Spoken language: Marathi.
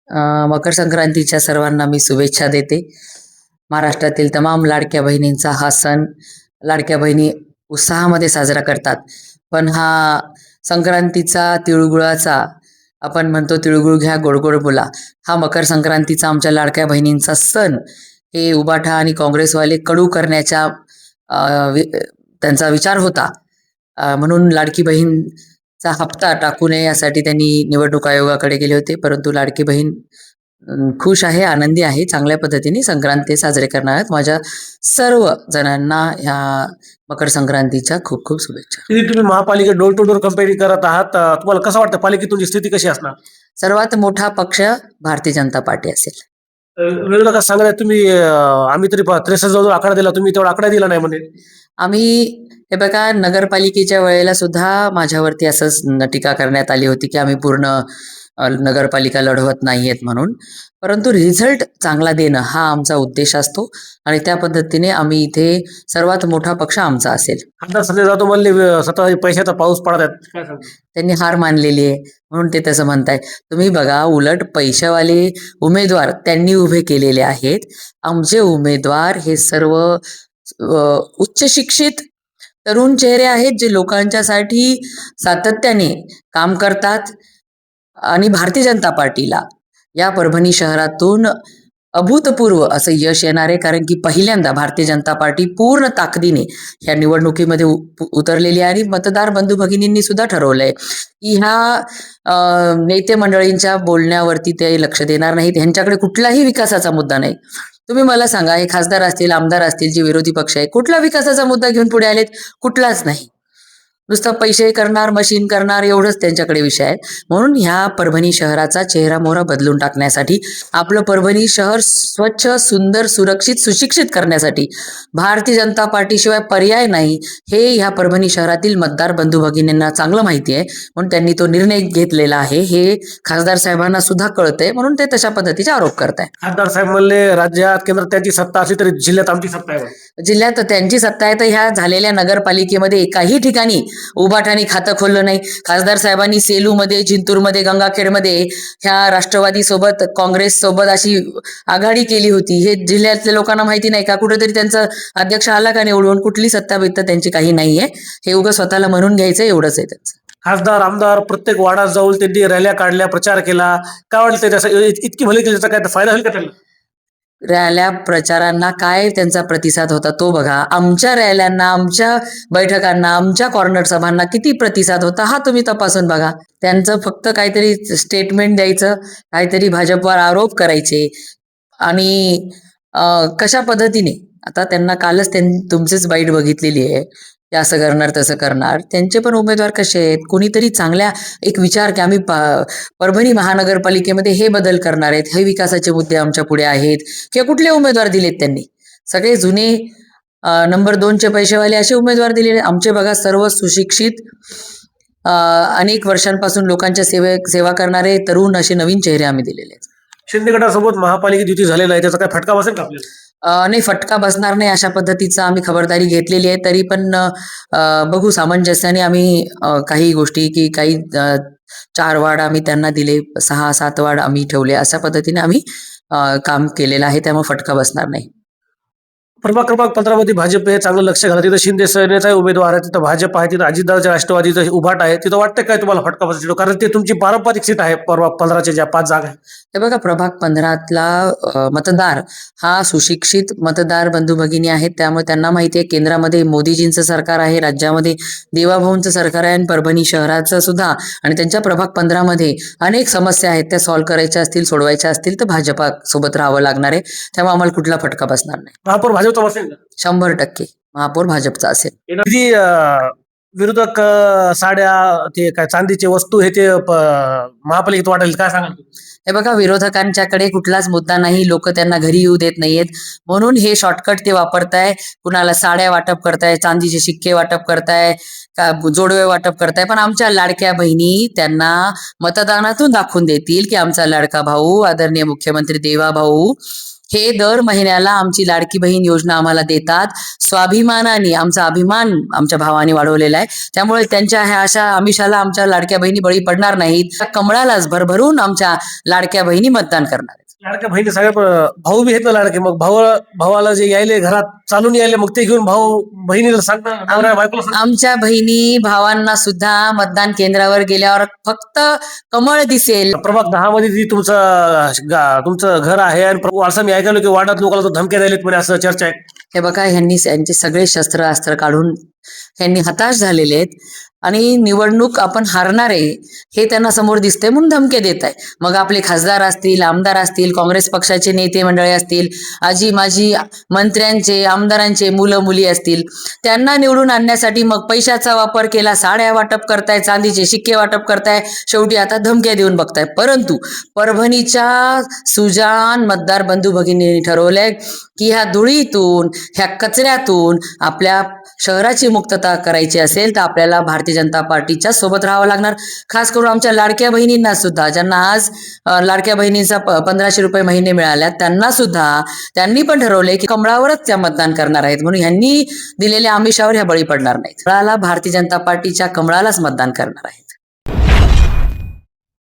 मकर संक्रांतीच्या सर्वांना मी शुभेच्छा देते. महाराष्ट्रातील तमाम लाडक्या बहिणींचा हा सण लाडक्या बहिणी उत्साहामध्ये साजरा करतात. पण हा संक्रांतीचा तिळगुळाचा आपण म्हणतो तिळगुळ घ्या गोड गोड बोला, हा मकर संक्रांतीचा आमच्या लाडक्या बहिणींचा सण हे उबाठा आणि काँग्रेसवाले कडू करण्याच्या त्यांचा विचार होता. म्हणून लाडकी बहीणचा हप्ता टाकू नये यासाठी त्यांनी निवडणूक आयोगाकडे गेले होते. परंतु लाडकी बहीण खुश आहे, आनंदी आहे, चांगल्या पद्धतीने संक्रांती साजरे करणार आहेत. माझ्या सर्व जणांना ह्या मकर संक्रांतीच्या खूप खूप शुभेच्छा. तुम्ही महापालिका डोर टू डोर कंपेअर करत आहात, तुम्हाला कसं वाटतं पालिकेत तुमची स्थिती कशी असणार? सर्वात मोठा पक्ष भारतीय जनता पार्टी असेल. वेगळं सांगणार तुम्ही, आम्ही तरी 63 जवळ आकडा दिला, तुम्ही तेवढा आकडा दिला नाही म्हणजे. आम्ही हे बघा, नगरपालिकेच्या वेळेला सुद्धा माझ्यावरती असंच टीका करण्यात आली होती की आम्ही पूर्ण नगरपालिका लढवत नाहीयेत म्हणून. परंतु रिझल्ट चांगला देणं हा आमचा उद्देश असतो आणि त्या पद्धतीने आम्ही इथे सर्वात मोठा पक्ष आमचा असेल. खासदार संजय जाधव म्हणले स्वतः पैशाचा पाऊस पडत आहेत, काय सांगता? त्यांनी हार मानलेली आहे म्हणून ते तसं म्हणताय. तुम्ही बघा, उलट पैशावाले उमेदवार त्यांनी उभे केलेले आहेत. आमचे उमेदवार हे सर्व उच्च शिक्षित तरुण चेहरे आहेत जे लोकांच्यासाठी सातत्याने काम करतात आणि भारतीय जनता पार्टीला या परभणी शहरातून अभूतपूर्व असं यश येणार आहे. कारण की पहिल्यांदा भारतीय जनता पार्टी पूर्ण ताकदीने ह्या निवडणुकीमध्ये उतरलेली आहे आणि मतदार बंधू भगिनींनी सुद्धा ठरवलंय की ह्या नेते मंडळींच्या बोलण्यावरती ते लक्ष देणार नाहीत. ह्यांच्याकडे कुठलाही विकासाचा मुद्दा नाही. तुम्ही मला सांगा, हे खासदार असतील, आमदार असतील, जे विरोधी पक्ष आहे, कुठला विकासाचा मुद्दा घेऊन पुढे आलेत? कुठलाच नाही. नुसतं पैसे करणार, मशीन करणार, एवढंच त्यांच्याकडे विषय आहे. म्हणून ह्या परभणी शहराचा चेहरा मोहरा बदलून टाकण्यासाठी, आपलं परभणी शहर स्वच्छ, सुंदर, सुरक्षित, सुशिक्षित करण्यासाठी भारतीय जनता पार्टीशिवाय पर्याय नाही हे ह्या परभणी शहरातील मतदार बंधू भगिनींना चांगलं माहिती आहे. म्हणून त्यांनी तो निर्णय घेतलेला आहे. हे खासदार साहेबांना सुद्धा कळतंय, म्हणून ते तशा पद्धतीचे आरोप करताय. खासदार साहेब म्हणले राज्यात केंद्रात त्यांची सत्ता असली तरी जिल्ह्यात आमची सत्ता आहे. जिल्ह्यात त्यांची सत्ता आहे, तर ह्या झालेल्या नगरपालिकेमध्ये एकाही ठिकाणी उबाठाने खातं खोललं नाही. खासदार साहेबांनी सेलूमध्ये, जिंतूरमध्ये, गंगाखेडमध्ये ह्या राष्ट्रवादी सोबत, काँग्रेस सोबत अशी आघाडी केली होती. हे जिल्ह्यातल्या लोकांना माहिती नाही का? कुठेतरी त्यांचा अध्यक्ष आला का निवडून? कुठली सत्ता बित्ता त्यांची काही नाहीये. हे उगं स्वतःला म्हणून घ्यायचं, एवढंच आहे त्यांचं. खासदार आमदार प्रत्येक वाडात जाऊन त्यांनी रॅल्या काढल्या, प्रचार केला, काय वाटतं त्याचा इतकी भले केली, त्याचा काय फायदा होईल का त्यांना? रॅल्या प्रचारांना काय त्यांचा प्रतिसाद होता तो बघा. आमच्या रॅल्यांना, आमच्या बैठकांना, आमच्या कॉर्नर सभांना किती प्रतिसाद होता हा तुम्ही तपासून बघा. त्यांचं फक्त काहीतरी स्टेटमेंट द्यायचं, काहीतरी भाजपवर आरोप करायचे आणि कशा पद्धतीने. आता त्यांना कालच तुमचीच बाईट बघितलेली आहे की असं करणार तसं करणार. त्यांचे पण उमेदवार कसे आहेत? कोणीतरी चांगल्या एक विचार की आम्ही परभणी महानगरपालिकेमध्ये हे बदल करणार आहेत, हे विकासाचे मुद्दे आमच्या पुढे आहेत, किंवा कुठले उमेदवार दिलेत त्यांनी? सगळे जुने नंबर 2चे पैसेवाले असे उमेदवार दिलेले. आमचे बघा सर्व सुशिक्षित, अनेक वर्षांपासून लोकांच्या सेवा करणारे तरुण असे नवीन चेहरे आम्ही दिलेले आहेत. शिंदे गटासोबत महापालिकेत युती झालेला आहे, त्याचा काय फटका बसेल का आपल्याला? नाही, फटका बसणार नाही अशा पद्धतीचं आम्ही खबरदारी घेतलेली आहे. तरी पण बघू, सामंजस्याने आम्ही काही गोष्टी की काही 4 वार्ड आम्ही त्यांना दिले, 6-7 वार्ड आम्ही ठेवले, अशा पद्धतीने आम्ही काम केलेलं आहे. त्यामुळे फटका बसणार नाही. प्रभाग क्रमांक 15 मध्ये भाजप हे चांगलं लक्ष घालत, तिथं शिंदे सेनेचा उमेदवार आहे, तिथं भाजप आहे, तिथं अजितदादाच्या राष्ट्रवादीचं उभाट आहे. तिथं वाटतं काय तुम्हाला फटका बसेल? कारण ते तुमची पारंपरिक सीट आहे, प्रभाग 15च्या ज्या 5 जागा आहेत. हे बघा, प्रभाग 15तला मतदार हा सुशिक्षित मतदार बंधू भगिनी आहेत. त्यामुळे त्यांना माहिती आहे केंद्रामध्ये मोदीजींचं सरकार आहे, राज्यामध्ये देवाभाऊंचं सरकार आहे आणि परभणी शहराचं सुद्धा. आणि त्यांच्या प्रभाग 15मध्ये अनेक समस्या आहेत, त्या सॉल्व्ह करायच्या असतील, सोडवायच्या असतील तर भाजपा सोबत राहावं लागणार आहे. त्यामुळे आम्हाला कुठला फटका बसणार नाही. महापौर भाजपचा बसेल का? 100% महापौर भाजपचा असेल. विरोधक साड्या, ते काय चांदीचे वस्तू हे ते महापालिकेत वाटेल, काय सांगाल? हे बघा, विरोधकांच्याकडे कुठलाच मुद्दा नाही. लोक त्यांना घरी येऊ देत नाहीयेत, म्हणून हे शॉर्टकट ते वापरताय. कुणाला साड्या वाटप करताय, चांदीचे शिक्के वाटप करताय, का जोडवे वाटप करताय. पण आमच्या लाडक्या बहिणी त्यांना मतदानातून दाखवून देतील की आमचा लाडका भाऊ आदरणीय मुख्यमंत्री देवा भाऊ हे दर महिन्याला आमची लाडकी बहीण योजना आम्हाला देतात. स्वाभिमानाने आमचा अभिमान आमच्या भावाने वाढवलेला आहे. त्यामुळे त्यांच्या ह्या अशा आमिषाला आमच्या लाडक्या बहिणी बळी पडणार नाहीत. त्या कमळालाच भरभरून आमच्या लाडक्या बहिणी मतदान करणार आहेत. लाडक्या बहिणी सगळ्या भाऊ बी आहेत ना लाडके, मग भावाला जे यायले घरात चालून यायले मग ते घेऊन भाऊ बहिणीला सांगणार, नवऱ्या बायकोला सांगणार. आमच्या बहिणी भावांना सुद्धा मतदान केंद्रावर गेल्यावर फक्त कमळ दिसेल. प्रभाग 10 मध्ये जी तुमचं घर आहे आणि वारसा मी ऐकलं की वार्डात लोकांना तो धमक्या द्यायलेत म्हणे, असं चर्चा आहे. हे बघा, यांचे सगळे शस्त्र काढून यांनी हताश झालेले आहेत आणि निवडणूक आपण हारणार आहे हे त्यांना समोर दिसतंय म्हणून धमके देत आहे. मग आपले खासदार असतील, आमदार असतील, काँग्रेस पक्षाचे नेते मंडळी असतील, आजी माजी मंत्र्यांचे आमदारांचे मुलं मुली असतील, त्यांना निवडून आणण्यासाठी मग पैशाचा वापर केला, साड्या वाटप करताय, चांदीचे शिक्के वाटप करताय, शेवटी आता धमक्या देऊन बघताय. परंतु परभणीच्या सुजान मतदार बंधू भगिनींनी ठरवलंय की ह्या धुळीतून, ह्या कचऱ्यातून आपल्या शहराची मुक्तता करायची असेल तर आपल्याला भारतीय जनता पार्टीच्या सोबत राहावं लागणार. खास करून आमच्या लाडक्या बहिणींना सुद्धा, ज्यांना आज लाडक्या बहिणीचा 1500 रुपये महिने मिळाल्यात, त्यांना सुद्धा त्यांनी पण ठरवलंय की कमळावरच त्या मतदान करणार आहेत. म्हणून ह्यांनी दिलेल्या आमिषावर ह्या बळी पडणार नाहीत. कमळाला, भारतीय जनता पार्टीच्या कमळालाच मतदान करणार आहेत.